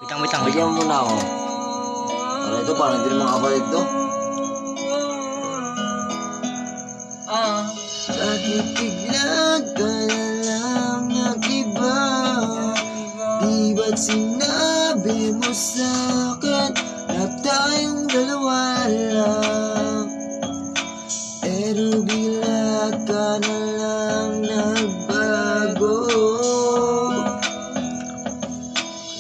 Wait lang. Bigyan mo muna ako. Para ito, parang hindi naman kapatid to. Bakit bigla ka na lang nag-iba? Di ba't sinabi mo sa'kin na tayong dalawa lang? Pero bigla ka na lang nagbago.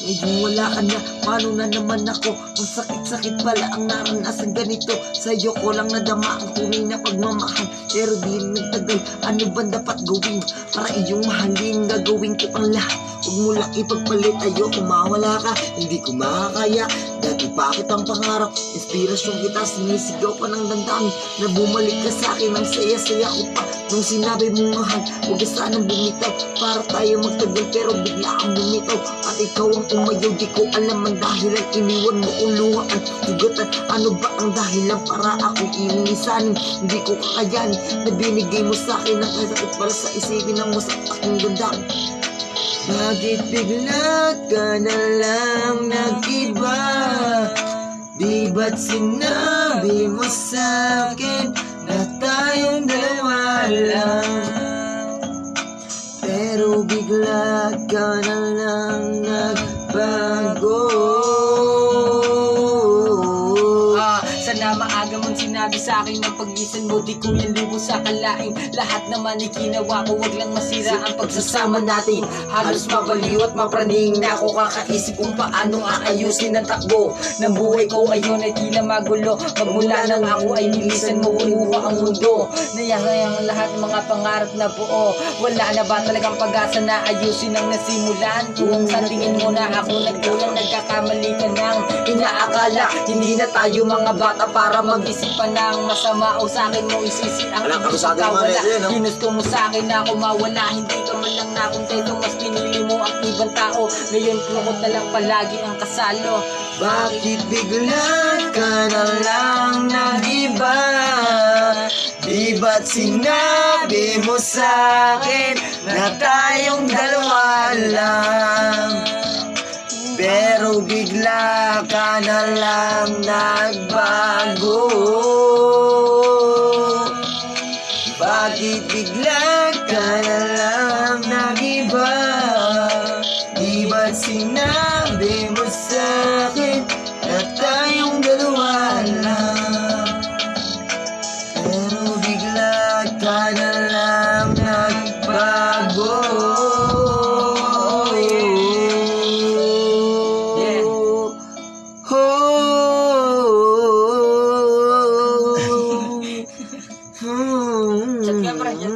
Medyo wala ka na, paano na naman ako? Ang sakit-sakit pala ang naranasan ganito. Sa'yo ko lang nadama ang tunay na pagmamahal. Pero di nagtagal, ano ba dapat gawin? Para iyong mahalin, gagawin ko ang lahat. Huwag mo lang ipagpalit, ayoko mawala ka. Hindi ko makakaya, dati bakit ang pangarap? Inspirasyon kita, sinisigaw pa ng damdamin na bumalik ka sa'kin, ang saya-saya ko pa. Nung sinabi mo mahal, huwag ka sanang bumitaw. Para tayo magtagal pero bigla kang bumitaw. At ikaw ang umayaw, di ko alam ang dahilan. Iniwan mo uluhaan, tugatan. Ano ba ang dahilan para ako'y inisanin? Hindi ko kakayanin na binigay mo sa'kin ang kasakit para sa isipin ng masakit aking damdamin. Bakit bigla ka na lang nag-iba? Di ba't sinabi mo sa'kin na tayong dalawa lang? Pero bigla ka na lang nagbago. Sana maaga mong sinabi sa'kin na pag-isan mo di ko nalibo sa kalaing. Lahat naman ikinawa ko, wag lang masira ang pagsasama natin. Halos mabaliw at mapraning na ako kakaisip kung paano aayusin ang takbo ng buhay ko ngayon ay tila magulo. Magmula nang ako ay nilisan mo, unuha ang mundo. Nayangayang lahat mga pangarap na buo. Wala na ba talagang pag-asa na ayusin ang nasimulan? Kung sa tingin mo na ako nagkulang, nagkakamali ka nang inaakala. Hindi na tayo mga bata para mag-isip pa ng masama o sa'kin mo isisi ang pagkawala. Ginusto mo sa'kin na ako mawala, hindi ka man lang nakontento, mas pinili mo ang ibang tao. Ngayon kulot na lang palagi ang kasalo. Bakit bigla ka na lang nag-iba? Di ba't sinabi mo sa'kin na tayong dalawa lang? Pero bigla ka na lang nagbago. Bakit bigla ka na lang nag-iba? Di ba't sinabi mo sa'kin na tayong dalawa lang? Pero bigla ka na lang nagbago. Chat ka, pre, chat.